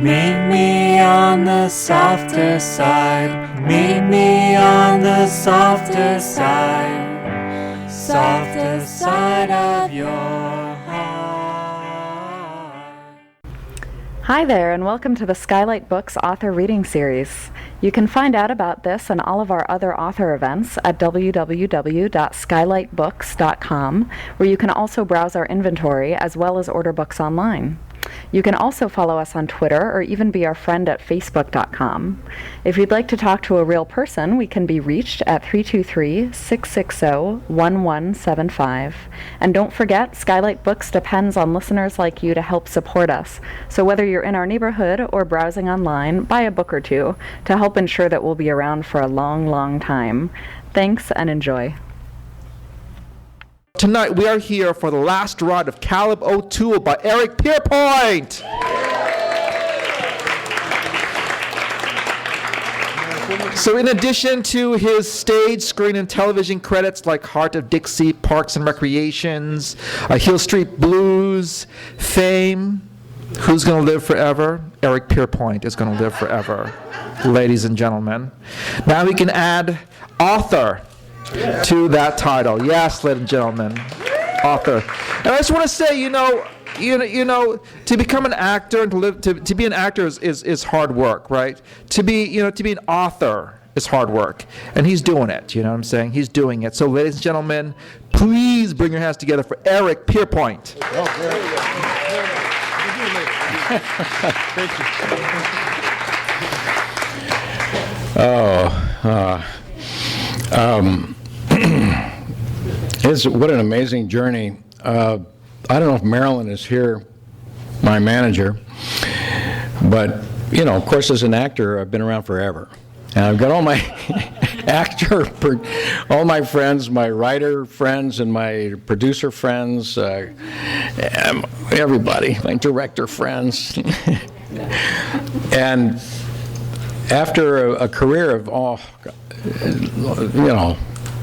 Meet me on the softer side. Meet me on the softer side. Softer side of your heart. Hi there, and welcome to the Skylight Books author reading series. You can find out about this and all of our other author events at www.skylightbooks.com, where you can also browse our inventory as well as order books online. You can also follow us on Twitter or even be our friend at facebook.com. If you'd like to talk to a real person, we can be reached at 323-660-1175. And don't forget, Skylight Books depends on listeners like you to help support us. So whether you're in our neighborhood or browsing online, buy a book or two to help ensure that we'll be around for a long, long time. Thanks and enjoy. Tonight we are here for the last ride of Caleb O'Toole by Eric Pierpoint. So in addition to his stage, screen, and television credits like Heart of Dixie, Parks and Recreations, Hill Street Blues, Fame, Who's Gonna Live Forever? Eric Pierpoint is gonna live forever, ladies and gentlemen. Now we can add author to that title. Yes, ladies and gentlemen, author. And I just want to say, you know, to become an actor and to be an actor is hard work, right? To be an author is hard work, and he's doing it. You know what I'm saying? He's doing it. So, ladies and gentlemen, please bring your hands together for Eric Pierpoint. What an amazing journey. I don't know if Marilyn is here, my manager, but, of course, as an actor, I've been around forever. And I've got all my all my friends, my writer friends and my producer friends, everybody, my director friends. And after a career of,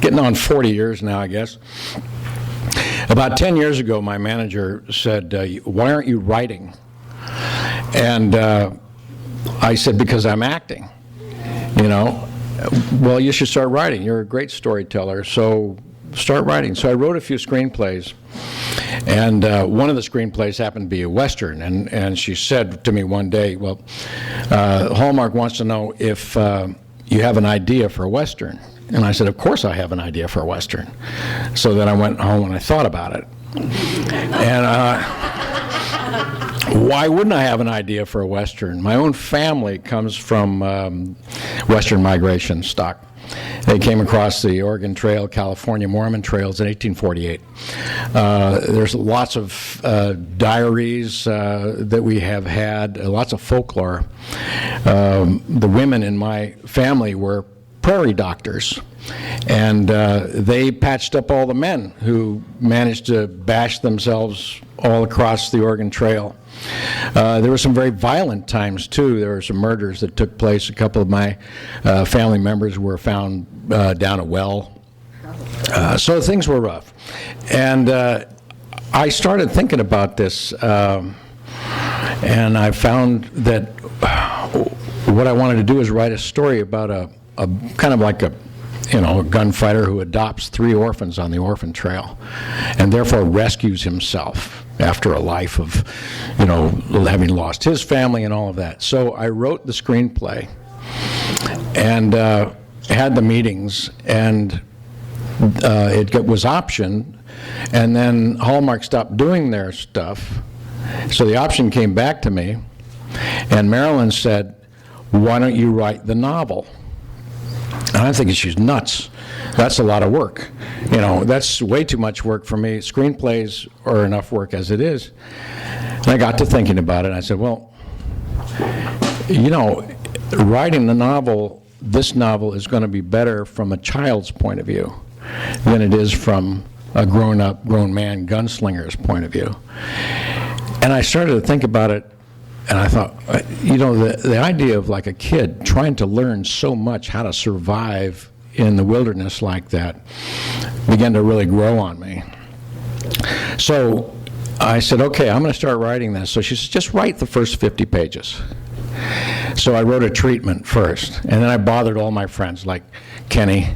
getting on 40 years now, I guess. About 10 years ago, my manager said, why aren't you writing? And I said, because I'm acting. Well, you should start writing. You're a great storyteller, so start writing. So I wrote a few screenplays, and one of the screenplays happened to be a Western, and she said to me one day, well, Hallmark wants to know if you have an idea for a Western. And I said, of course I have an idea for a Western. So then I went home and I thought about it. And why wouldn't I have an idea for a Western? My own family comes from Western migration stock. They came across the Oregon Trail, California Mormon trails in 1848. There's lots of diaries that we have had, lots of folklore. The women in my family were prairie doctors, and they patched up all the men who managed to bash themselves all across the Oregon Trail. There were some very violent times too. There were some murders that took place. A couple of my family members were found down a well. So things were rough. And I started thinking about this, and I found that what I wanted to do is write a story about a kind of like a gunfighter who adopts 3 orphans on the orphan trail and therefore rescues himself after a life of, having lost his family and all of that. So I wrote the screenplay and had the meetings, and it was optioned, and then Hallmark stopped doing their stuff. So the option came back to me, and Marilyn said, why don't you write the novel? And I'm thinking, she's nuts. That's a lot of work. That's way too much work for me. Screenplays are enough work as it is. And I got to thinking about it, and I said, well, writing the novel, this novel is going to be better from a child's point of view than it is from a grown man gunslinger's point of view. And I started to think about it, and I thought, the idea of like a kid trying to learn so much how to survive in the wilderness like that began to really grow on me. So I said, okay, I'm going to start writing this. So she said, just write the first 50 pages. So I wrote a treatment first, and then I bothered all my friends like Kenny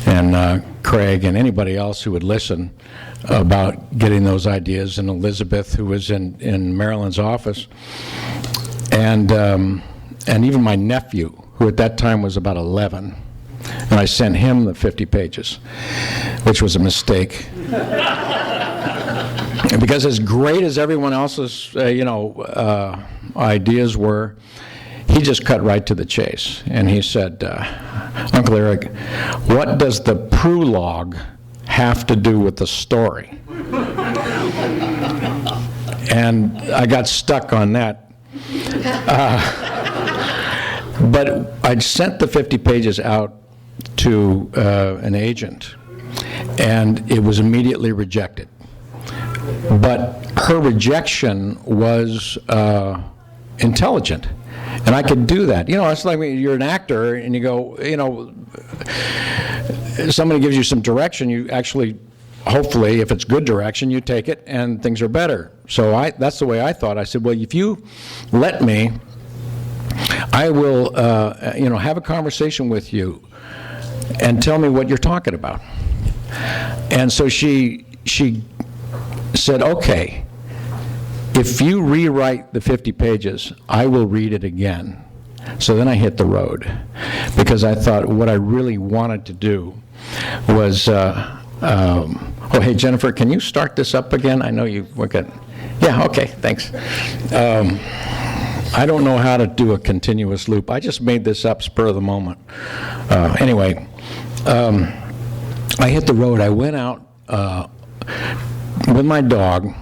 and Craig and anybody else who would listen about getting those ideas, and Elizabeth, who was in Marilyn's office, and even my nephew, who at that time was about 11, and I sent him the 50 pages, which was a mistake. Because as great as everyone else's, ideas were, he just cut right to the chase, and he said, "Uncle Eric, what does the prologue have to do with the story?" And I got stuck on that. But I sent the 50 pages out to an agent, and it was immediately rejected. But her rejection was intelligent, and I could do that. It's like when you're an actor and you go, somebody gives you some direction, you actually, hopefully, if it's good direction, you take it and things are better. So that's the way I thought. I said, well, if you let me, I will, have a conversation with you and tell me what you're talking about. And so she said, okay, if you rewrite the 50 pages, I will read it again. So then I hit the road, because I thought what I really wanted to do was, oh, hey, Jennifer, can you start this up again? I know you look at, yeah, okay, thanks. I don't know how to do a continuous loop. I just made this up spur of the moment. Anyway, I hit the road. I went out with my dog.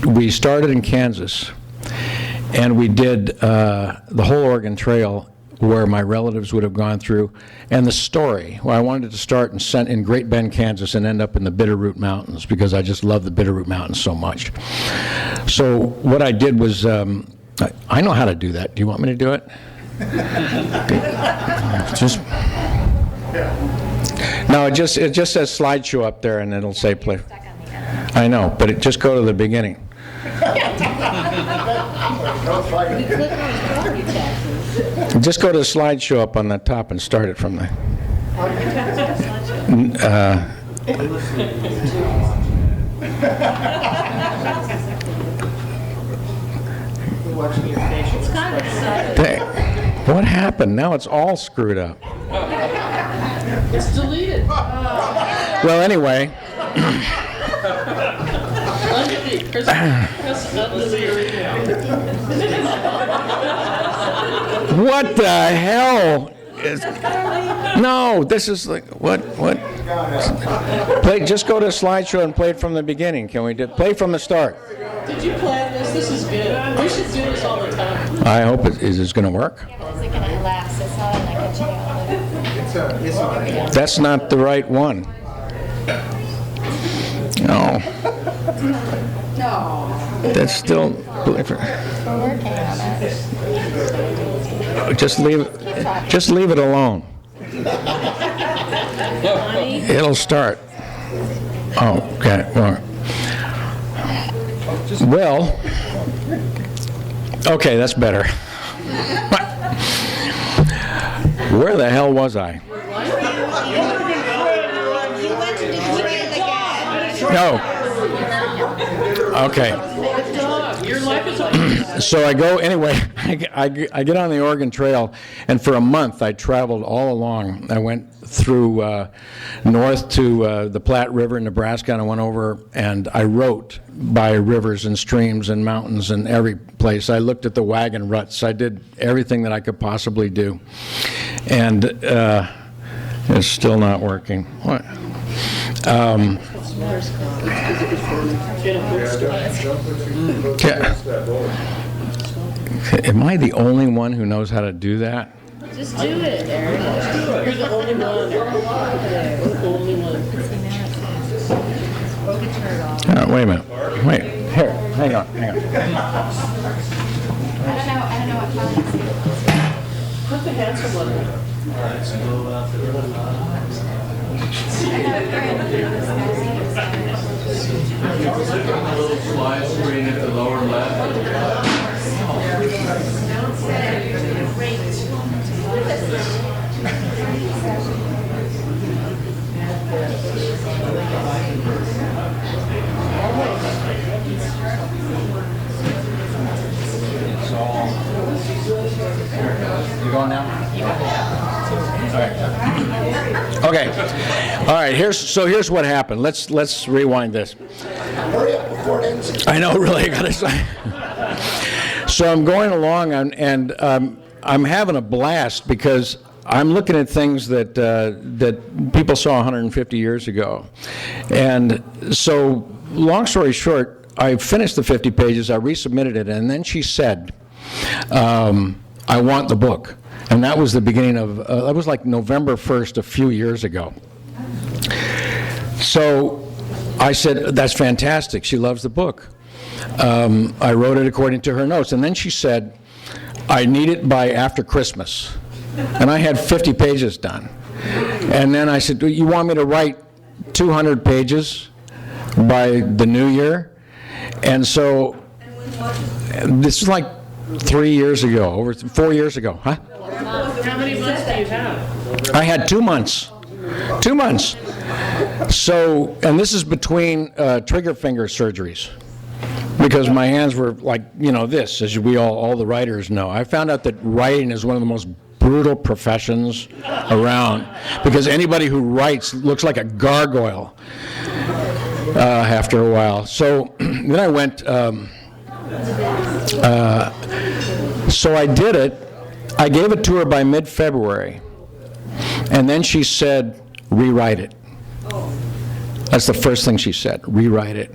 We started in Kansas, and we did the whole Oregon Trail where my relatives would have gone through, and the story. Well, I wanted to start in Great Bend, Kansas, and end up in the Bitterroot Mountains, because I just love the Bitterroot Mountains so much. So what I did was, I know how to do that. Do you want me to do it? No, it just says slideshow up there, and it'll say play. I know, but just go to the beginning. Just go to the slideshow up on the top and start it from there. What happened? Now it's all screwed up. It's deleted. Well, anyway. What the hell? No, this is like, what? Just go to a slideshow and play it from the beginning. Can we play from the start? Did you plan this? This is good. We should do this all the time. I hope is this going to work? Yeah, but is it going to last? It's not like a jail. That's not the right one. No. That's still. We're working on it. Just leave it alone. It'll start. Oh, okay. Well, okay, that's better. Where the hell was I? No. Okay. So I go, anyway, I get on the Oregon Trail, and for a month I traveled all along. I went through north to the Platte River in Nebraska, and I went over and I wrote by rivers and streams and mountains and every place. I looked at the wagon ruts. I did everything that I could possibly do. And it's still not working. What? Am I the only one who knows how to do that? Just do it, Eric. You're the only one. You're the only one. Wait a minute. Wait. Here. Hang on. I don't know what file it's in. Put the handsome one in. Little slide screen at the lower left. You going now? All right. Okay. All right. Here's what happened. Let's rewind this. Hurry up before it ends. I know, really. I gotta say. So I'm going along, and I'm having a blast because I'm looking at things that people saw 150 years ago, and so long story short. I finished the 50 pages, I resubmitted it, and then she said, I want the book. And that was the beginning of, that was like November 1st a few years ago. So I said, that's fantastic, she loves the book. I wrote it according to her notes, and then she said, I need it by after Christmas. And I had 50 pages done. And then I said, you want me to write 200 pages by the new year? And so, this is like 3 years ago, over 4 years ago, huh? How many months do you have? I had 2 months. 2 months. So, and this is between trigger finger surgeries. Because my hands were like, this, as we all the writers know. I found out that writing is one of the most brutal professions around. Because anybody who writes looks like a gargoyle. After a while. So then I went, so I did it. I gave it to her by mid-February. And then she said, rewrite it. That's the first thing she said, rewrite it.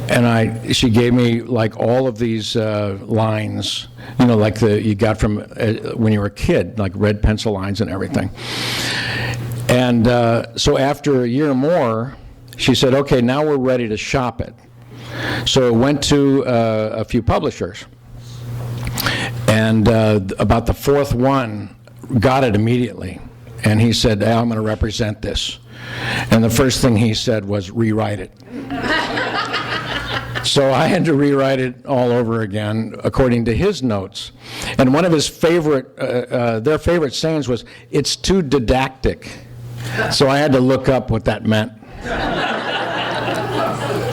And she gave me like all of these lines, like you got from when you were a kid, like red pencil lines and everything. And so after a year more, she said, okay, now we're ready to shop it. So it went to a few publishers. And about the fourth one got it immediately. And he said, hey, I'm going to represent this. And the first thing he said was, rewrite it. So I had to rewrite it all over again according to his notes. And one of his their favorite sayings was, it's too didactic. So I had to look up what that meant.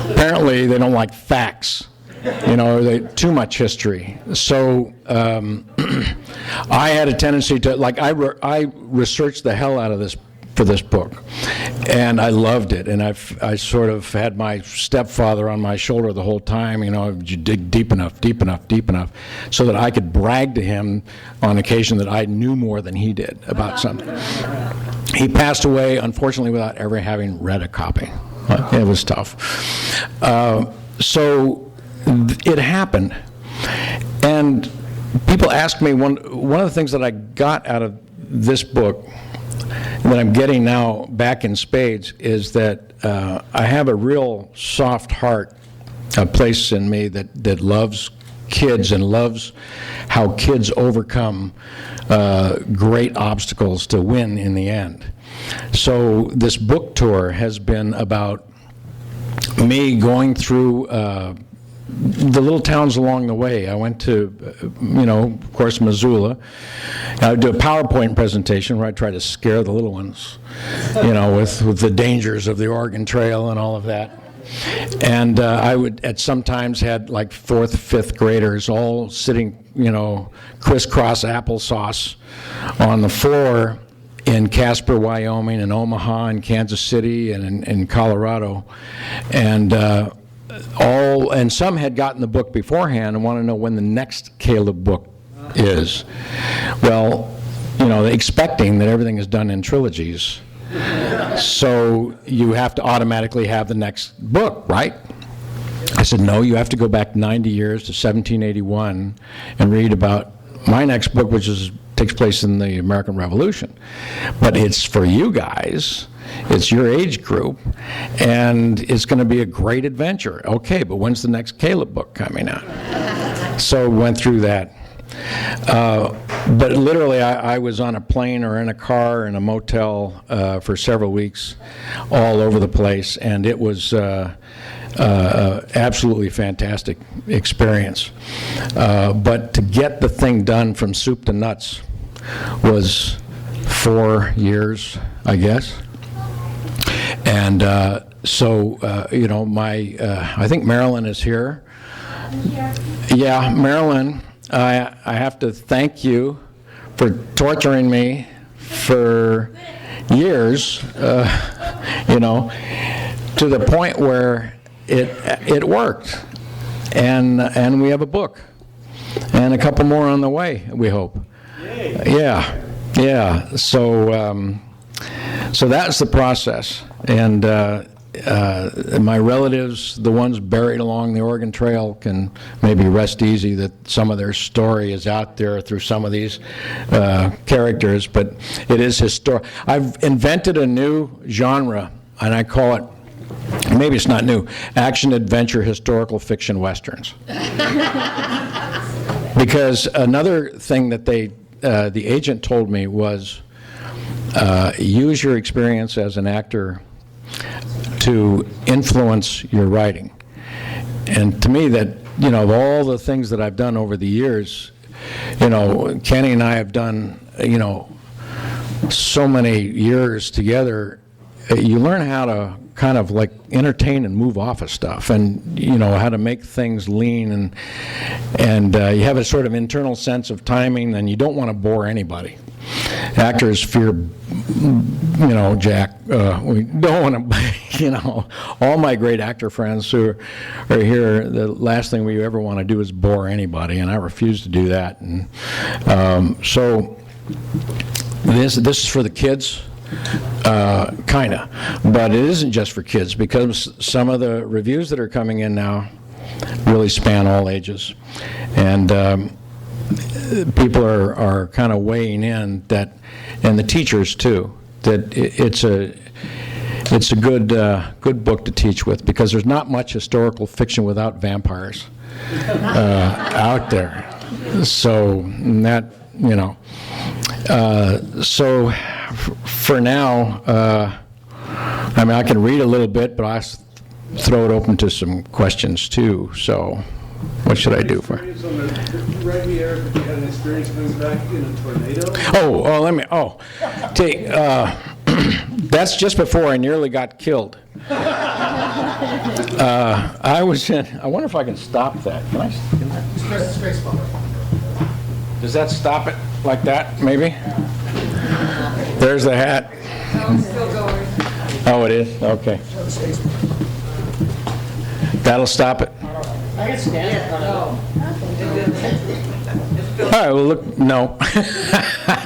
Apparently, they don't like facts, too much history. So I had a tendency to, I researched the hell out of this for this book, and I loved it. And I sort of had my stepfather on my shoulder the whole time. You dig deep enough, so that I could brag to him on occasion that I knew more than he did about something. He passed away, unfortunately, without ever having read a copy. It was tough. So it happened. And people ask me, one of the things that I got out of this book that I'm getting now back in spades is that I have a real soft heart, a place in me that loves kids and loves how kids overcome great obstacles to win in the end. So this book tour has been about me going through the little towns along the way. I went to, of course, Missoula. I would do a PowerPoint presentation where I try to scare the little ones, with the dangers of the Oregon Trail and all of that. And I would, at sometimes, had like 4th, 5th graders all sitting, crisscross applesauce on the floor in Casper, Wyoming, and Omaha, and Kansas City, and in Colorado, and some had gotten the book beforehand and want to know when the next Caleb book is. Well, expecting that everything is done in trilogies, so you have to automatically have the next book, right? I said, no, you have to go back 90 years to 1781 and read about my next book, which takes place in the American Revolution. But it's for you guys, it's your age group, and it's going to be a great adventure. Okay, but when's the next Caleb book coming out? So went through that. But literally, I was on a plane or in a car in a motel for several weeks all over the place, and it was absolutely fantastic experience. But to get the thing done from soup to nuts was 4 years, I guess. And so, I think Marilyn is here. Yeah, Marilyn I have to thank you for torturing me for years, you know, to the point where it worked, and we have a book, and a couple more on the way, we hope. Yeah. So that's the process, and my relatives, the ones buried along the Oregon Trail, can maybe rest easy that some of their story is out there through some of these characters, but it is historic. I've invented a new genre, and I call it, maybe it's not new, action, adventure, historical fiction westerns. Because another thing that the agent told me was, use your experience as an actor to influence your writing. And to me, that, you know, of all the things that I've done over the years, you know, Kenny and I have done, you know, so many years together, you learn how to kind of like entertain and move off of stuff, and you know how to make things lean, and you have a sort of internal sense of timing, and you don't want to bore anybody. Actors fear, you know, Jack, we don't want to, you know, all my great actor friends who are here, the last thing we ever want to do is bore anybody, and I refuse to do that. And so this is for the kids. Kinda, but it isn't just for kids, because some of the reviews that are coming in now really span all ages, and people are kind of weighing in that, and the teachers too, that it's a good book to teach with, because there's not much historical fiction without vampires out there. So that, you know, so for now, I mean, I can read a little bit, but I throw it open to some questions too. So, what should I do for? Right here, you had an experience coming back in a tornado. That's just before I nearly got killed. I was in. I wonder if I can stop that. Can I? Press the space bar. Does that stop it like that? Maybe. There's the hat. No, it's still going. Oh, it is? Okay. That'll stop it? I can stand in front of it. All right, well, look, no.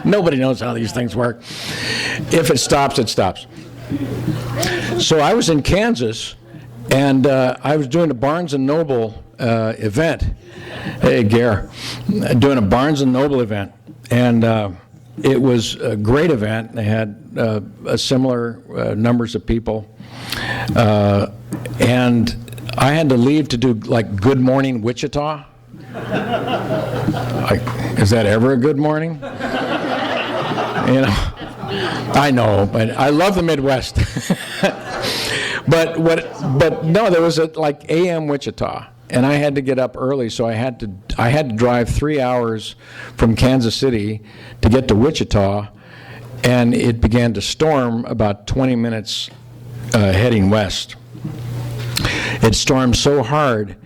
Nobody knows how these things work. If it stops, it stops. So I was in Kansas, and I was doing a Barnes & Noble event. Hey, Gare. Doing a Barnes & Noble event. And it was a great event. They had a similar numbers of people. And I had to leave to do, like, Good Morning Wichita. Is that ever a good morning? You know, I know, but I love the Midwest. But no, there was like AM Wichita, and I had to get up early, so I had to drive 3 hours from Kansas City to get to Wichita, and it began to storm about 20 minutes heading west. It stormed so hard,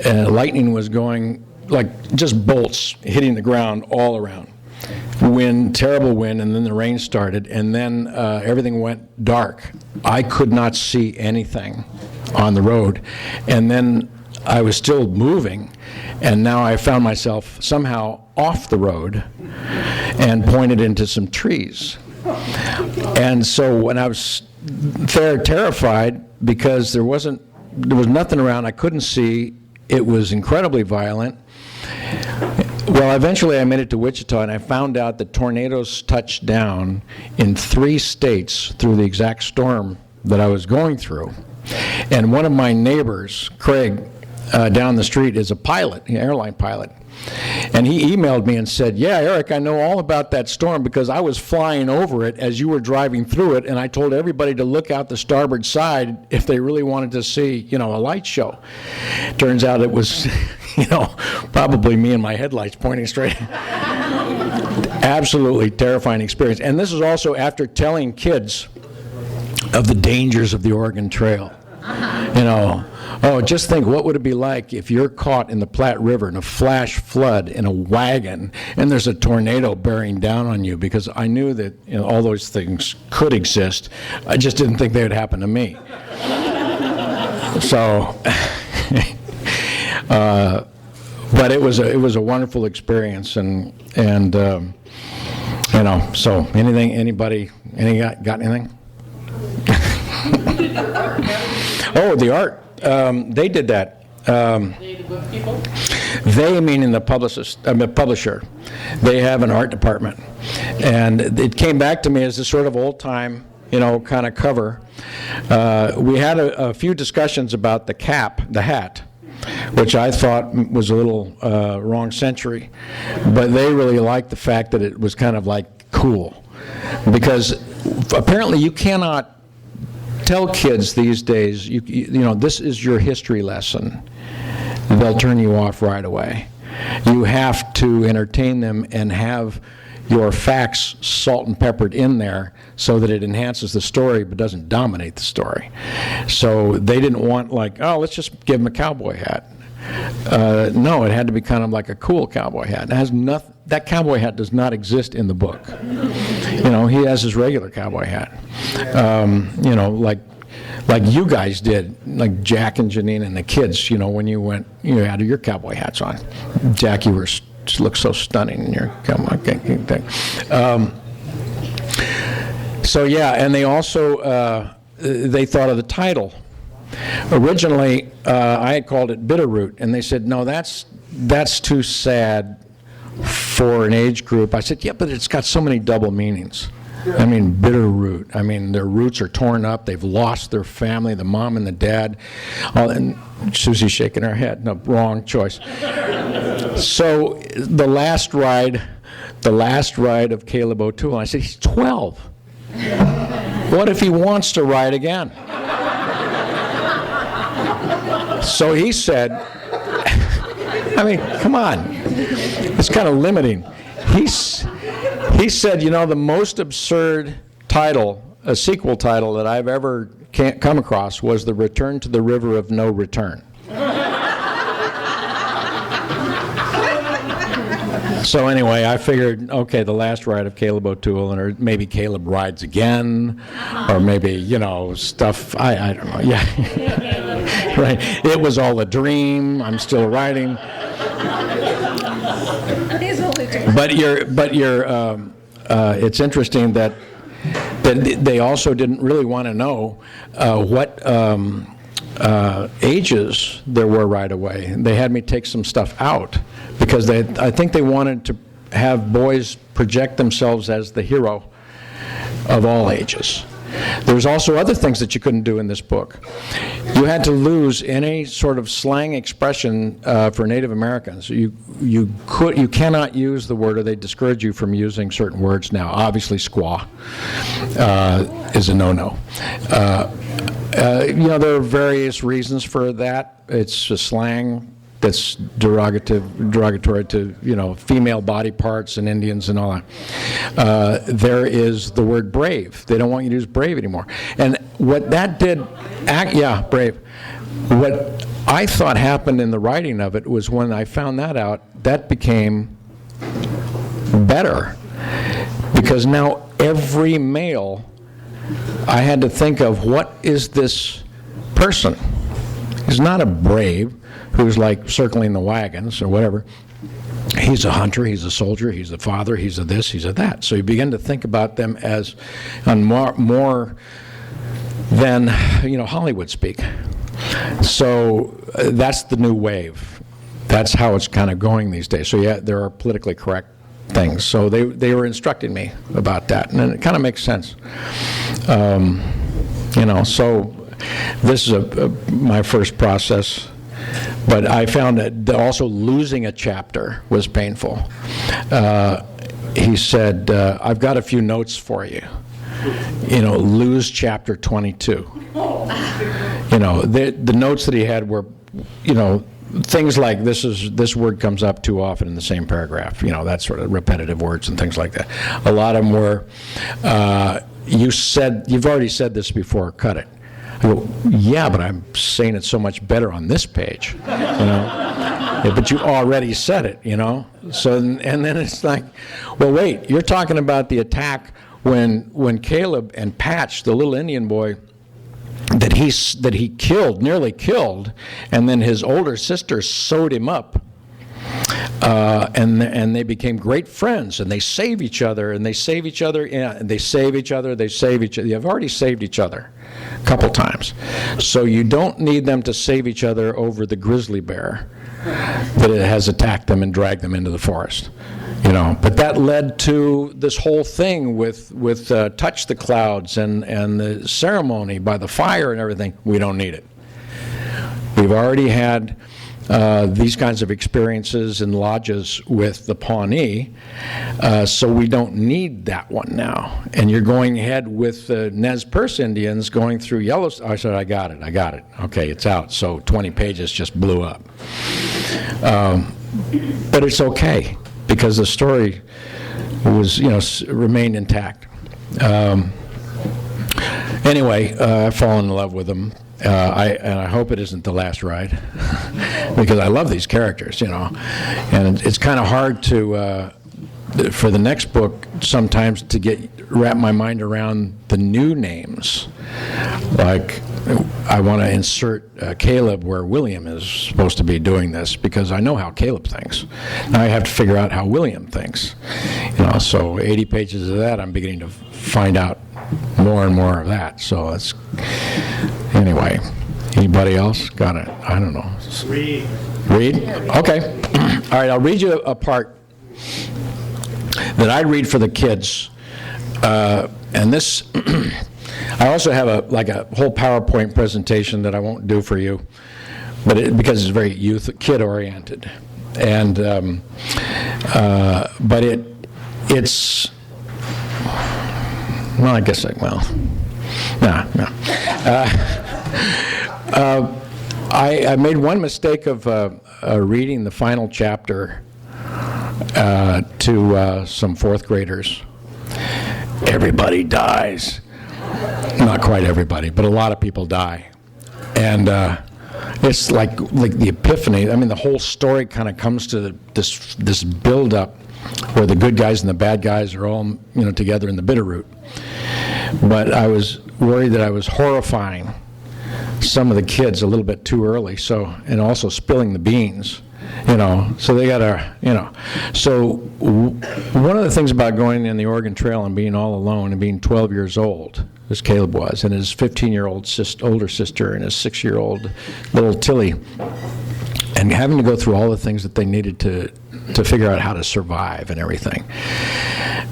lightning was going like just bolts hitting the ground all around. Wind, terrible wind, and then the rain started, and then everything went dark. I could not see anything on the road, and then I was still moving, and now I found myself somehow off the road and pointed into some trees. And so when I was terrified, because there was nothing around, I couldn't see, it was incredibly violent. Well, eventually I made it to Wichita, and I found out that tornadoes touched down in 3 states through the exact storm that I was going through. And one of my neighbors, Craig, down the street, is a pilot, an airline pilot. And he emailed me and said, yeah, Eric, I know all about that storm because I was flying over it as you were driving through it, and I told everybody to look out the starboard side if they really wanted to see, a light show. Turns out it was, probably me and my headlights pointing straight. Absolutely terrifying experience. And this is also after telling kids of the dangers of the Oregon Trail. Oh, just think, what would it be like if you're caught in the Platte River in a flash flood in a wagon and there's a tornado bearing down on you? Because I knew that all those things could exist. I just didn't think they would happen to me. So, but it was a wonderful experience, and So anybody got anything? Oh, the art. They did that. They, meaning the publisher, they have an art department, and it came back to me as a sort of old-time, kind of cover. We had a few discussions about the hat, which I thought was a little wrong century, but they really liked the fact that it was kind of like cool, because apparently you cannot tell kids these days, this is your history lesson. They'll turn you off right away. You have to entertain them and have your facts salt and peppered in there so that it enhances the story but doesn't dominate the story. So they didn't want let's just give him a cowboy hat. No, it had to be kind of like a cool cowboy hat. It has nothing. That cowboy hat does not exist in the book. He has his regular cowboy hat. Like you guys did, like Jack and Janine and the kids. When you went, you had your cowboy hats on. Jack, you looked so stunning in your cowboy thing. So yeah, and they also they thought of the title. Originally, I had called it Bitterroot, and they said, no, that's too sad for an age group. I said, yeah, but it's got so many double meanings. I mean, Bitterroot. I mean, their roots are torn up. They've lost their family, the mom and the dad. And Susie's shaking her head. No, wrong choice. So the last ride of Caleb O'Toole, I said, he's 12. What if he wants to ride again? So he said, I mean, come on. It's kind of limiting. He said, the most absurd title, a sequel title that I've ever come across was The Return to the River of No Return. So anyway, I figured, okay, the last ride of Caleb O'Toole, or maybe Caleb rides again, or maybe, stuff, I don't know, yeah. Right, it was all a dream, I'm still riding. But it's interesting that they also didn't really want to know what ages there were right away. They had me take some stuff out because I think they wanted to have boys project themselves as the hero of all ages. There's also other things that you couldn't do in this book. You had to lose any sort of slang expression for Native Americans. You cannot use the word, or they discourage you from using certain words now. Obviously, squaw is a no-no. There are various reasons for that. It's a slang that's derogatory to female body parts and Indians and all that. There is the word brave. They don't want you to use brave anymore. And what that did, brave. What I thought happened in the writing of it was when I found that out, that became better, because now every male, I had to think of, what is this person? He's not a brave who's like circling the wagons or whatever. He's a hunter, he's a soldier, he's a father, he's a this, he's a that. So you begin to think about them as on more than Hollywood speak. So that's the new wave. That's how it's kind of going these days. So yeah, there are politically correct things. So they were instructing me about that, and it kind of makes sense. So this is my first process. But I found that also losing a chapter was painful. He said, I've got a few notes for you. Lose chapter 22. The notes that he had were, things like this word comes up too often in the same paragraph. That sort of repetitive words and things like that. A lot of them were, you've already said this before, cut it. I go, yeah, but I'm saying it so much better on this page, you know. Yeah, but you already said it, you know. So, and then it's like, well, wait, you're talking about the attack when Caleb and Patch, the little Indian boy, that he killed, nearly killed, and then his older sister sewed him up. And they became great friends, and they save each other, and they save each other, and they save each other, they save each other. They've already saved each other a couple times. So you don't need them to save each other over the grizzly bear that it has attacked them and dragged them into the forest. You know, but that led to this whole thing with touch the clouds and the ceremony by the fire and everything. We don't need it. We've already had these kinds of experiences in lodges with the Pawnee, so we don't need that one now. And you're going ahead with the Nez Perce Indians going through Yellowstone. I said, I got it. Okay, it's out. So 20 pages just blew up. But it's okay, because the story was, you know, remained intact. Anyway, I've fallen in love with them. And I hope it isn't the last ride, because I love these characters, you know. And it's kind of hard to, for the next book, sometimes to wrap my mind around the new names. Like, I want to insert Caleb where William is supposed to be doing this, because I know how Caleb thinks. Now I have to figure out how William thinks. You know, so 80 pages of that, I'm beginning to find out more and more of that. So it's, anyway. Anybody else got it? I don't know. Read. Okay. All right, I'll read you a part that I read for the kids. And this, I also have a whole PowerPoint presentation that I won't do for you, but because it's very kid oriented, and but it's well, I guess I made one mistake of reading the final chapter to some fourth graders. Everybody dies. Not quite everybody, but a lot of people die. And it's like the epiphany. I mean, the whole story kind of comes to this build-up where the good guys and the bad guys are all, you know, together in the Bitterroot. But I was worried that I was horrifying some of the kids a little bit too early, so, and also spilling the beans, you know, so they gotta, you know. So one of the things about going in the Oregon Trail and being all alone and being 12 years old, as Caleb was, and his 15-year-old older sister and his 6-year-old little Tilly, and having to go through all the things that they needed to figure out how to survive and everything,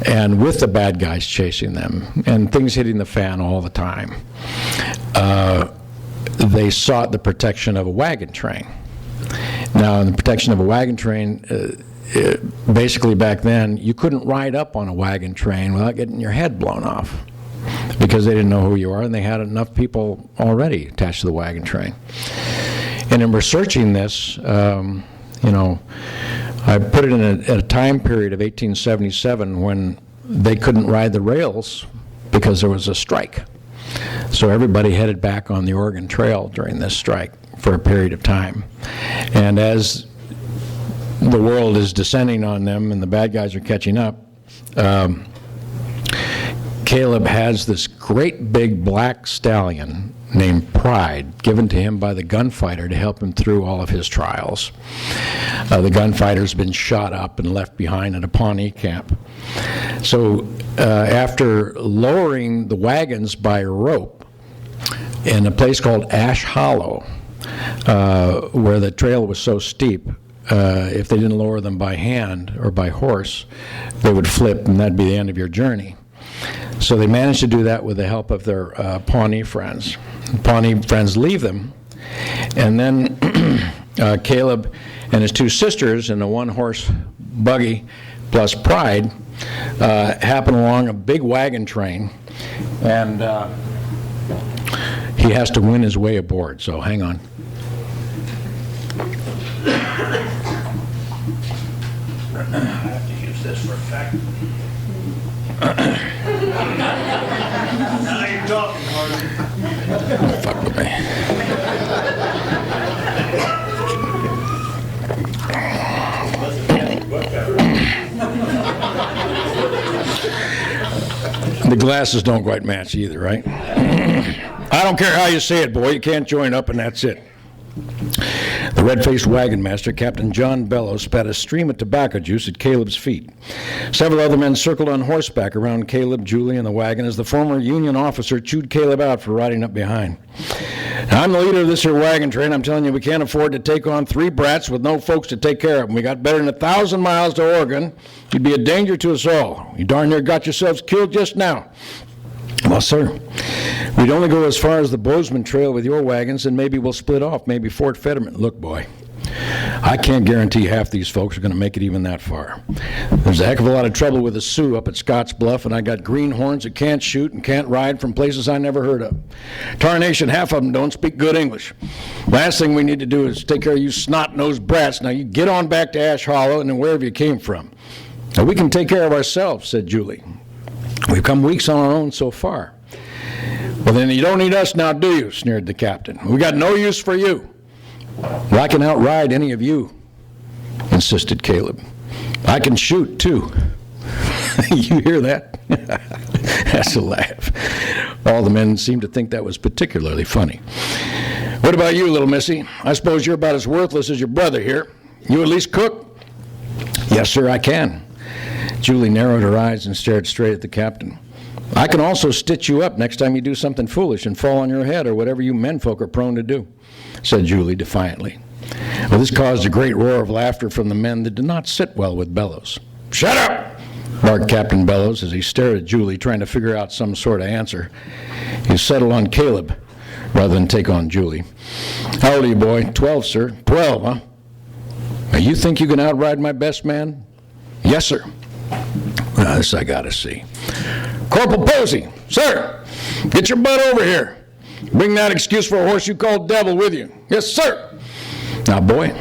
and with the bad guys chasing them and things hitting the fan all the time, they sought the protection of a wagon train. Now, in the protection of a wagon train, basically back then, you couldn't ride up on a wagon train without getting your head blown off, because they didn't know who you are, and they had enough people already attached to the wagon train. And in researching this, you know, I put it in at a time period of 1877 when they couldn't ride the rails because there was a strike. So everybody headed back on the Oregon Trail during this strike for a period of time. And as the world is descending on them and the bad guys are catching up, Caleb has this great big black stallion named Pride, given to him by the gunfighter to help him through all of his trials. The gunfighter's been shot up and left behind at a Pawnee camp. So after lowering the wagons by rope in a place called Ash Hollow, where the trail was so steep, if they didn't lower them by hand or by horse, they would flip, and that'd be the end of your journey. So they managed to do that with the help of their Pawnee friends. Pawnee friends leave them, and then Caleb and his two sisters in a one-horse buggy plus Pride happen along a big wagon train, and he has to win his way aboard, so hang on. I have to use this for a fact. Now you're talking, Harvey. Fuck with me. The glasses don't quite match either, right? I don't care how you say it, boy. You can't join up and that's it. The red-faced wagon master, Captain John Bellows, spat a stream of tobacco juice at Caleb's feet. Several other men circled on horseback around Caleb, Julie, and the wagon as the former Union officer chewed Caleb out for riding up behind. Now, I'm the leader of this here wagon train. I'm telling you, we can't afford to take on 3 brats with no folks to take care of them. We got better than 1,000 miles to Oregon. You'd be a danger to us all. You darn near got yourselves killed just now. Well, sir, we'd only go as far as the Bozeman Trail with your wagons, and maybe we'll split off, maybe Fort Fetterman. Look, boy, I can't guarantee half these folks are going to make it even that far. There's a heck of a lot of trouble with the Sioux up at Scotts Bluff, and I got greenhorns that can't shoot and can't ride from places I never heard of. Tarnation, half of them don't speak good English. Last thing we need to do is take care of you snot-nosed brats. Now, you get on back to Ash Hollow and then wherever you came from. Now, we can take care of ourselves, said Julie. We've come weeks on our own so far. Well, then you don't need us now, do you? Sneered the captain. We got no use for you. Well, I can outride any of you, insisted Caleb. I can shoot, too. You hear that? That's a laugh. All the men seemed to think that was particularly funny. What about you, little missy? I suppose you're about as worthless as your brother here. You at least cook? Yes, sir, I can. Julie narrowed her eyes and stared straight at the captain. I can also stitch you up next time you do something foolish and fall on your head or whatever you menfolk are prone to do, said Julie defiantly. Well, this caused a great roar of laughter from the men that did not sit well with Bellows. Shut up, barked Captain Bellows as he stared at Julie, trying to figure out some sort of answer. He settled on Caleb rather than take on Julie. How old are you, boy? 12, sir. 12, huh? Now, you think you can outride my best man? Yes, sir. Now, this I gotta see. Corporal Posey, sir, get your butt over here. Bring that excuse for a horse you call Devil with you. Yes, sir. Now, boy,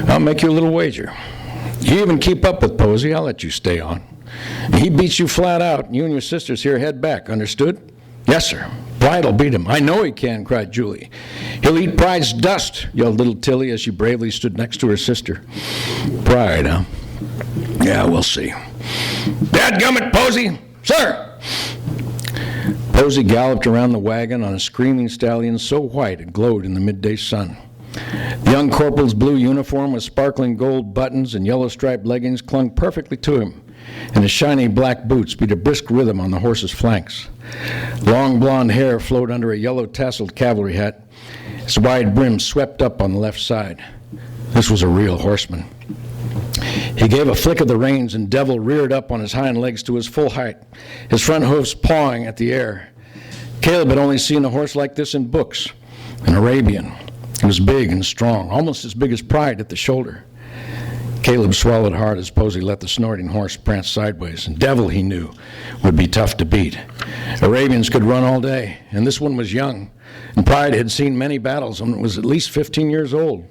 I'll make you a little wager. You even keep up with Posey, I'll let you stay on. He beats you flat out, you and your sisters here head back, understood? Yes, sir. Pride'll beat him. I know he can, cried Julie. He'll eat Pride's dust, yelled little Tilly as she bravely stood next to her sister. Pride, huh? Yeah, we'll see. Dadgummit, Posey! Sir! Posey galloped around the wagon on a screaming stallion so white it glowed in the midday sun. The young corporal's blue uniform with sparkling gold buttons and yellow-striped leggings clung perfectly to him, and his shiny black boots beat a brisk rhythm on the horse's flanks. Long blonde hair flowed under a yellow-tasseled cavalry hat. Its wide brim swept up on the left side. This was a real horseman. He gave a flick of the reins, and Devil reared up on his hind legs to his full height, his front hoofs pawing at the air. Caleb had only seen a horse like this in books, an Arabian. He was big and strong, almost as big as Pride at the shoulder. Caleb swallowed hard as Posey let the snorting horse prance sideways, and Devil, he knew, would be tough to beat. Arabians could run all day, and this one was young, and Pride had seen many battles and was at least 15 years old.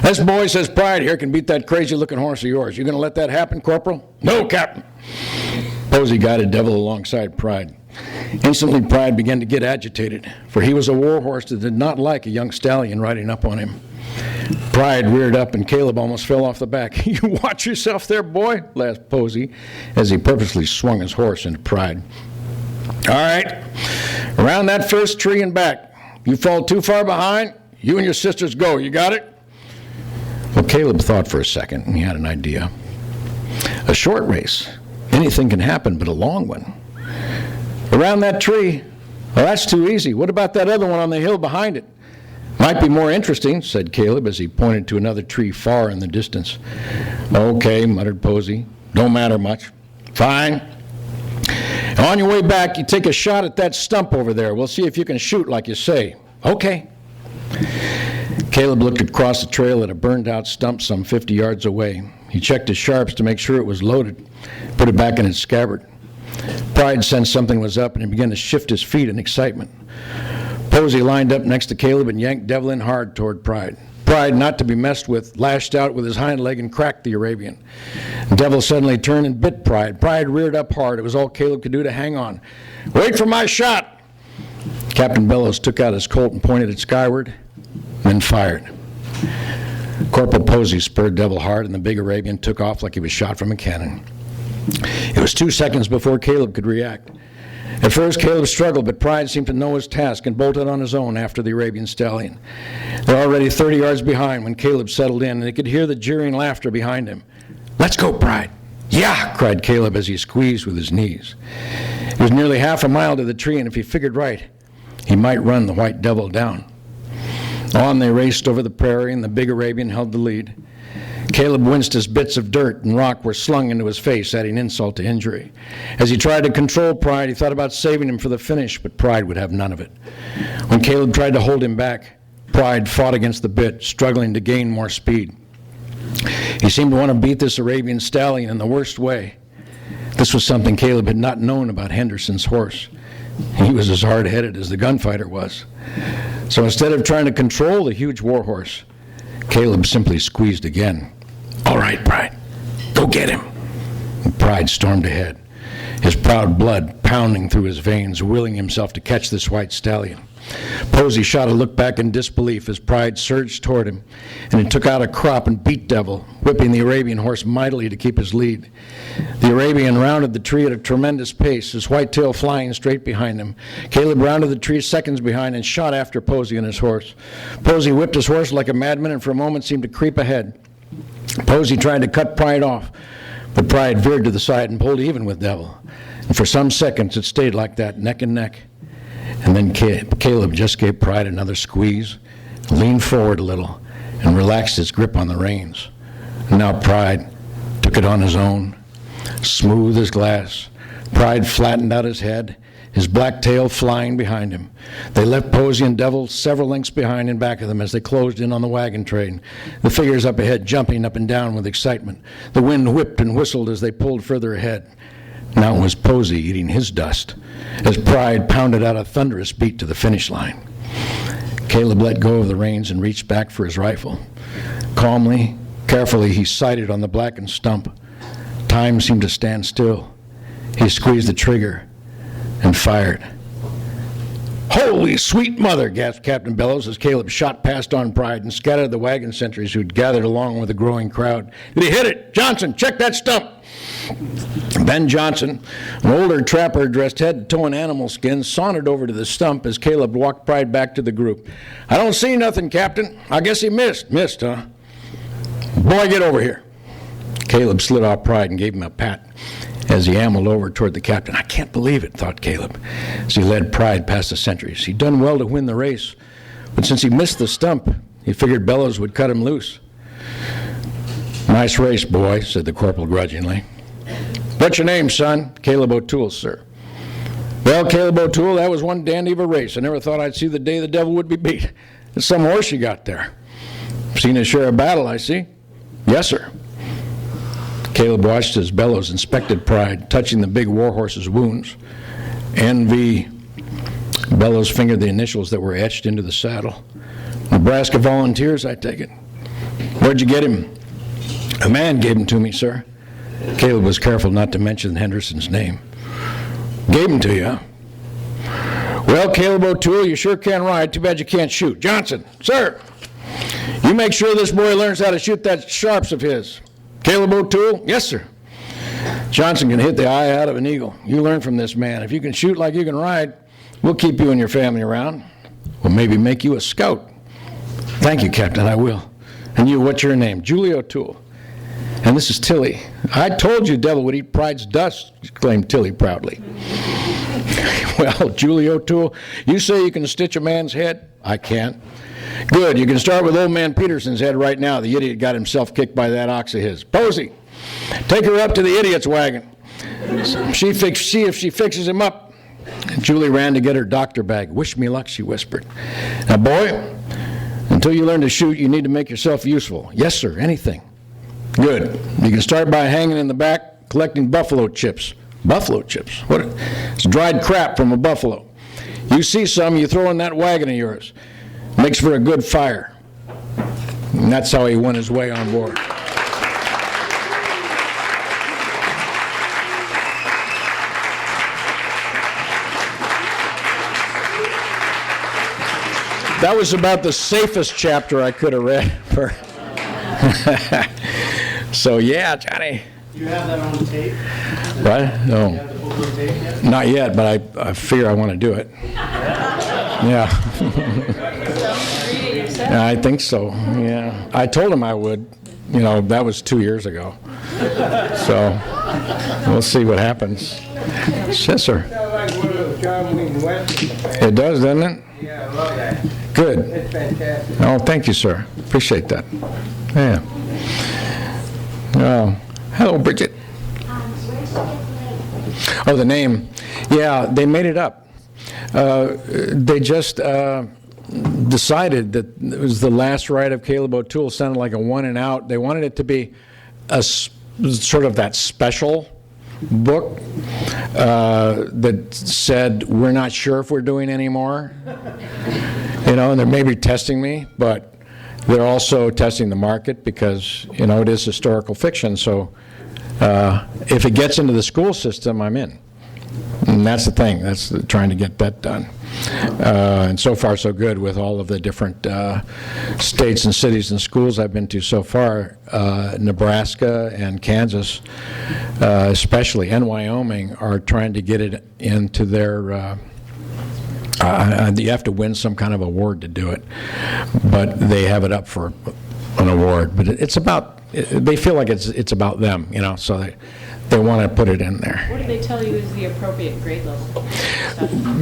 This boy says Pride here can beat that crazy-looking horse of yours. You going to let that happen, Corporal? No, Captain. Posey guided Devil alongside Pride. Instantly, Pride began to get agitated, for he was a war horse that did not like a young stallion riding up on him. Pride reared up, and Caleb almost fell off the back. You watch yourself there, boy, laughed Posey, as he purposely swung his horse into Pride. All right, around that first tree and back. You fall too far behind, you and your sisters go. You got it? Well, Caleb thought for a second, and he had an idea. A short race. Anything can happen, but a long one. Around that tree. Well, that's too easy. What about that other one on the hill behind it? Might be more interesting, said Caleb as he pointed to another tree far in the distance. Okay, muttered Posey. Don't matter much. Fine. On your way back, you take a shot at that stump over there. We'll see if you can shoot like you say. Okay. Caleb looked across the trail at a burned-out stump some 50 yards away. He checked his sharps to make sure it was loaded, put it back in its scabbard. Pride sensed something was up, and he began to shift his feet in excitement. Posey lined up next to Caleb and yanked Devil in hard toward Pride. Pride, not to be messed with, lashed out with his hind leg and cracked the Arabian. The devil suddenly turned and bit Pride. Pride reared up hard. It was all Caleb could do to hang on. "Wait for my shot!" Captain Bellows took out his Colt and pointed it skyward, then fired. Corporal Posey spurred Devil hard, and the big Arabian took off like he was shot from a cannon. It was 2 seconds before Caleb could react. At first, Caleb struggled, but Pride seemed to know his task and bolted on his own after the Arabian stallion. They were already 30 yards behind when Caleb settled in, and they could hear the jeering laughter behind him. "Let's go, Pride." "Yeah," cried Caleb as he squeezed with his knees. It was nearly half a mile to the tree, and if he figured right, he might run the white devil down. On they raced over the prairie, and the big Arabian held the lead. Caleb winced as bits of dirt and rock were slung into his face, adding insult to injury. As he tried to control Pride, he thought about saving him for the finish, but Pride would have none of it. When Caleb tried to hold him back, Pride fought against the bit, struggling to gain more speed. He seemed to want to beat this Arabian stallion in the worst way. This was something Caleb had not known about Henderson's horse. He was as hard-headed as the gunfighter was. So instead of trying to control the huge warhorse, Caleb simply squeezed again. "All right, Pride, go get him." And Pride stormed ahead, his proud blood pounding through his veins, willing himself to catch this white stallion. Posey shot a look back in disbelief as Pride surged toward him, and he took out a crop and beat Devil, whipping the Arabian horse mightily to keep his lead. The Arabian rounded the tree at a tremendous pace, his white tail flying straight behind him. Caleb rounded the tree seconds behind and shot after Posey and his horse. Posey whipped his horse like a madman and for a moment seemed to creep ahead. Posey tried to cut Pride off, but Pride veered to the side and pulled even with Devil. And for some seconds it stayed like that, neck and neck. And then Caleb just gave Pride another squeeze, leaned forward a little, and relaxed his grip on the reins. And now Pride took it on his own, smooth as glass. Pride flattened out his head, his black tail flying behind him. They left Posey and Devil several lengths behind and back of them as they closed in on the wagon train, the figures up ahead jumping up and down with excitement. The wind whipped and whistled as they pulled further ahead. Now it was Posey eating his dust as Pride pounded out a thunderous beat to the finish line. Caleb let go of the reins and reached back for his rifle. Calmly, carefully, he sighted on the blackened stump. Time seemed to stand still. He squeezed the trigger and fired. "Holy sweet mother!" gasped Captain Bellows as Caleb shot past on Pride and scattered the wagon sentries who'd gathered along with the growing crowd. "Did he hit it? Johnson, check that stump!" Ben Johnson, an older trapper dressed head to toe in animal skins, sauntered over to the stump as Caleb walked Pride back to the group. "I don't see nothing, Captain. I guess he missed." "Missed, huh? Boy, get over here." Caleb slid off Pride and gave him a pat as he ambled over toward the captain. "I can't believe it," thought Caleb, as he led Pride past the sentries. He'd done well to win the race, but since he missed the stump, he figured Bellows would cut him loose. "Nice race, boy," said the corporal grudgingly. "What's your name, son?" "Caleb O'Toole, sir." "Well, Caleb O'Toole, that was one dandy of a race. I never thought I'd see the day the devil would be beat. It's some horse you got there." "Seen his share of battle, I see." "Yes, sir." Caleb watched as Bellows inspected Pride, touching the big warhorse's wounds. N.V. Bellows fingered the initials that were etched into the saddle. "Nebraska Volunteers, I take it." "Where'd you get him?" "A man gave him to me, sir." Caleb was careful not to mention Henderson's name. "Gave him to you, huh? Well, Caleb O'Toole, you sure can ride. Too bad you can't shoot. Johnson, sir, you make sure this boy learns how to shoot that sharps of his." "Caleb O'Toole?" "Yes, sir." "Johnson can hit the eye out of an eagle. You learn from this man. If you can shoot like you can ride, we'll keep you and your family around. We'll maybe make you a scout." "Thank you, Captain, I will. And you, what's your name?" "Julie O'Toole." "And this is Tilly." "I told you Devil would eat Pride's dust," exclaimed Tilly proudly. "Well, Julie O'Toole, you say you can stitch a man's head?" "I can." "Good. You can start with old man Peterson's head right now. The idiot got himself kicked by that ox of his. Posey, take her up to the idiot's wagon. See if she fixes him up." Julie ran to get her doctor bag. "Wish me luck," she whispered. "Now, boy, until you learn to shoot, you need to make yourself useful." "Yes, sir, anything." "Good. You can start by hanging in the back, collecting buffalo chips." "Buffalo chips? What? It's dried crap from a buffalo. You see some, you throw in that wagon of yours. Makes for a good fire." And that's how he won his way on board. That was about the safest chapter I could have read. So yeah, Johnny. You have that on tape? What? No. You have the book on tape yet? Not yet, but I fear I want to do it. Yeah. I think so. Yeah. I told him I would. You know, that was 2 years ago. So we'll see what happens. Yes, sir. It does, doesn't it? Yeah, I love that. Good. It's fantastic. Oh, thank you, sir. Appreciate that. Yeah. Oh, hello, Bridget. Oh, the name. Yeah, they made it up. They just decided that it was the last ride of Caleb O'Toole. Sounded like a one and out. They wanted it to be a sort of that special book that said, we're not sure if we're doing any more. You know, and they're maybe testing me, but they're also testing the market because, you know, it is historical fiction. So if it gets into the school system, I'm in. And that's the thing. That's trying to get that done. And so far, so good with all of the different states and cities and schools I've been to so far. Nebraska and Kansas, especially, and Wyoming, are trying to get it into their... you have to win some kind of award to do it, but they have it up for an award. But it's about, they feel like it's about them, you know, so they want to put it in there. What do they tell you is the appropriate grade level?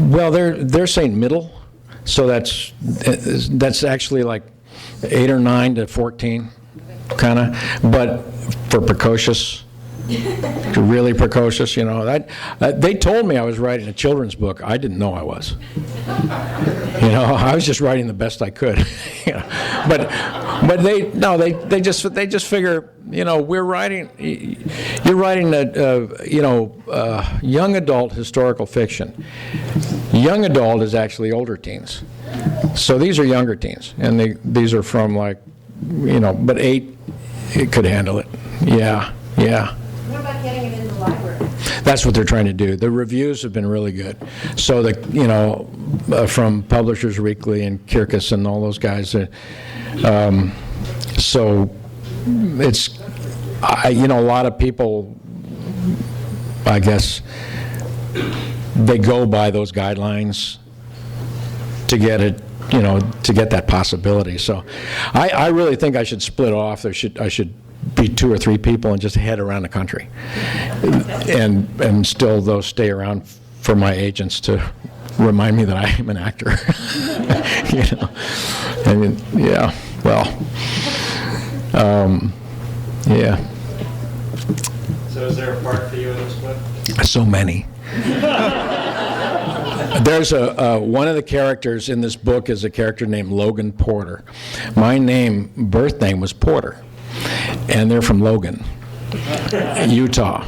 Well, they're saying middle, so that's actually like 8 or 9 to 14, kind of, but for precocious. Really precocious, you know. They told me I was writing a children's book. I didn't know I was. You know, I was just writing the best I could. You know. But they just figure, you know, you're writing a young adult historical fiction. Young adult is actually older teens. So these are younger teens, and these are from like, you know, but 8, it could handle it. Yeah. What about getting it in the library? That's what they're trying to do. The reviews have been really good. So from Publishers Weekly and Kirkus and all those guys. So it's, a lot of people, I guess, they go by those guidelines to get it, to get that possibility. So I really think I should split off. I should be 2 or 3 people and just head around the country, and still those stay around for my agents to remind me that I am an actor. I mean, yeah. Well, yeah. So is there a part for you in this book? So many. There's one of the characters in this book is a character named Logan Porter. My birth name was Porter. And they're from Logan, Utah.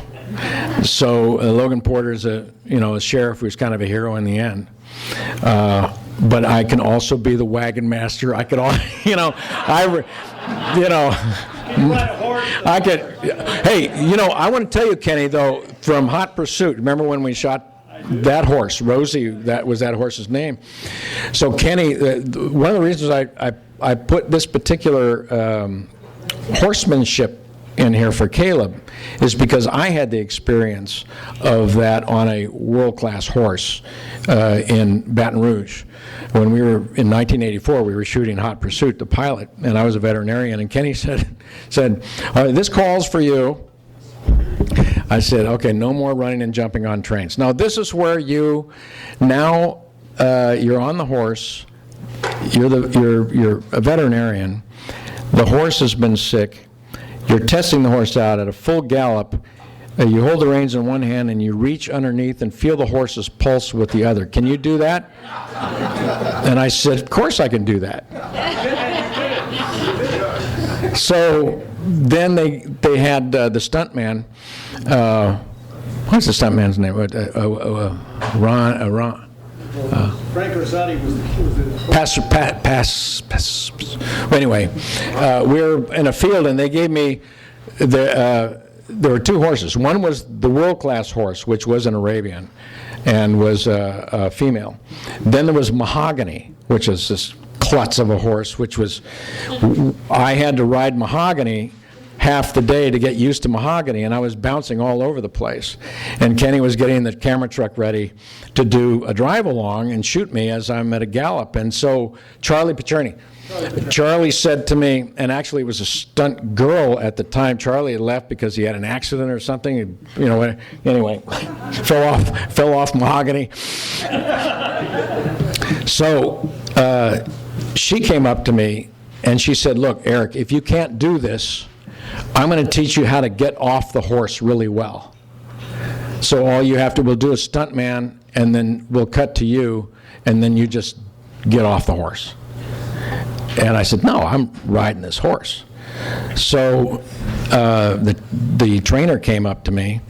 So Logan Porter is a sheriff who's kind of a hero in the end. But I can also be the wagon master. I could all, I could. Hey, I want to tell you, Kenny, though, from Hot Pursuit. Remember when we shot that horse, Rosie? That was that horse's name. So Kenny, one of the reasons I put this particular horsemanship in here for Caleb is because I had the experience of that on a world-class horse in Baton Rouge. When we were in 1984, we were shooting Hot Pursuit, the pilot, and I was a veterinarian, and Kenny said, all right, this call's for you. I said, okay, no more running and jumping on trains. Now, this is where you're on the horse, you're a veterinarian, the horse has been sick, you're testing the horse out at a full gallop, you hold the reins in one hand and you reach underneath and feel the horse's pulse with the other. Can you do that? And I said, of course I can do that. So then they had the stuntman, what's the stuntman's name? Frank Rosati was the Well, anyway, we were in a field, and they gave me there were two horses. One was the world-class horse, which was an Arabian, and was a female. Then there was Mahogany, which is this klutz of a horse, which was, I had to ride Mahogany half the day to get used to Mahogany, and I was bouncing all over the place. And Kenny was getting the camera truck ready to do a drive along and shoot me as I'm at a gallop. And so Charlie said to me, and actually it was a stunt girl at the time. Charlie had left because he had an accident or something. Anyway, fell off Mahogany. So she came up to me and she said, "Look, Eric, if you can't do this, I'm going to teach you how to get off the horse really well. So all you have to, we'll do a stunt man, and then we'll cut to you, and then you just get off the horse." And I said, "No, I'm riding this horse." So the trainer came up to me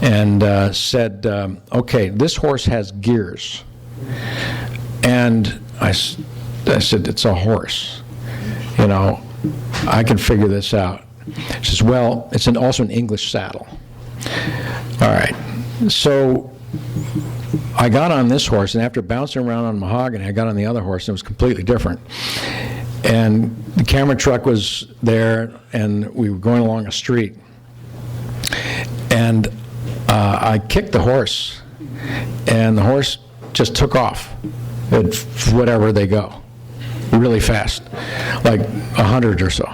and said, "Okay, this horse has gears." And I said, "It's a horse. I can figure this out." She says, "Well, it's also an English saddle." All right. So I got on this horse, and after bouncing around on Mahogany, I got on the other horse, and it was completely different. And the camera truck was there, and we were going along a street. And I kicked the horse, and the horse just took off at whatever they go, really fast, like 100 or so.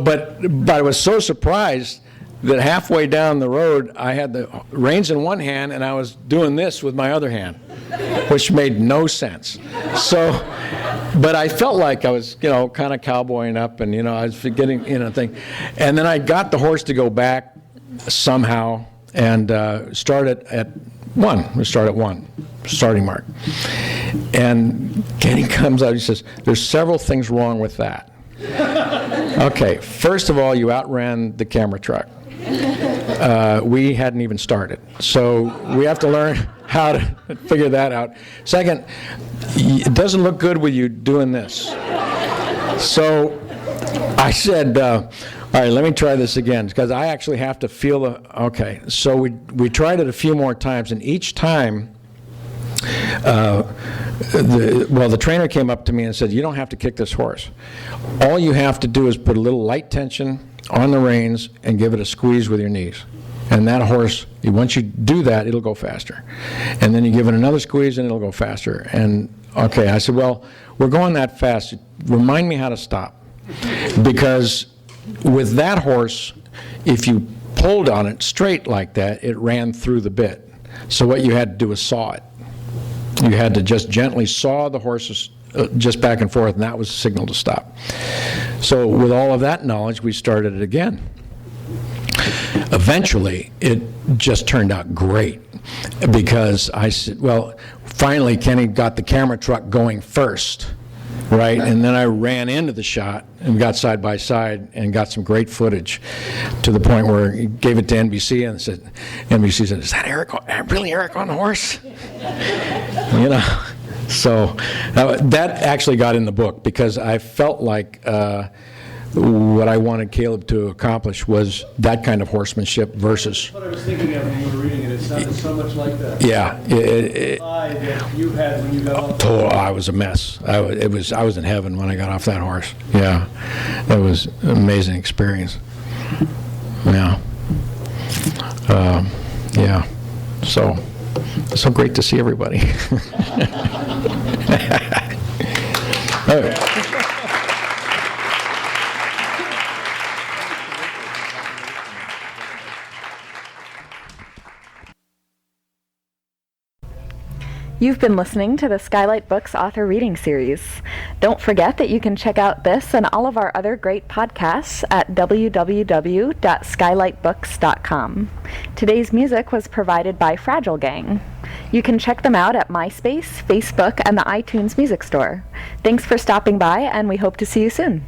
But I was so surprised that halfway down the road, I had the reins in one hand and I was doing this with my other hand, which made no sense. But I felt like I was, kind of cowboying up, and I was getting, thing. And then I got the horse to go back somehow and start at 1. We start at 1, starting mark. And Kenny comes out, he says, "There's several things wrong with that." Okay, first of all, you outran the camera truck. We hadn't even started. So we have to learn how to figure that out. Second, it doesn't look good with you doing this. So I said, "All right, let me try this again," because I actually have to feel okay. So we tried it a few more times, and each time, the trainer came up to me and said, "You don't have to kick this horse. All you have to do is put a little light tension on the reins and give it a squeeze with your knees. And that horse, once you do that, it'll go faster. And then you give it another squeeze and it'll go faster." And okay, I said, "Well, we're going that fast. Remind me how to stop." Because with that horse, if you pulled on it straight like that, it ran through the bit. So what you had to do was saw it. You had to just gently saw the horses just back and forth, and that was the signal to stop. So with all of that knowledge, we started it again. Eventually, it just turned out great, because I said, well, finally Kenny got the camera truck going first, right? And then I ran into the shot and got side by side and got some great footage, to the point where he gave it to NBC, and NBC said, "Is that Eric? Really Eric on the horse?" So that actually got in the book, because I felt like what I wanted Caleb to accomplish was that kind of horsemanship versus. What I was thinking of when you were reading it, it sounded so much like that. Yeah, that you had when you got off. I was a mess. I was in heaven when I got off that horse. Yeah, that was an amazing experience. Yeah, yeah. So great to see everybody. All right. You've been listening to the Skylight Books author reading series. Don't forget that you can check out this and all of our other great podcasts at www.skylightbooks.com. Today's music was provided by Fragile Gang. You can check them out at MySpace, Facebook, and the iTunes Music Store. Thanks for stopping by, and we hope to see you soon.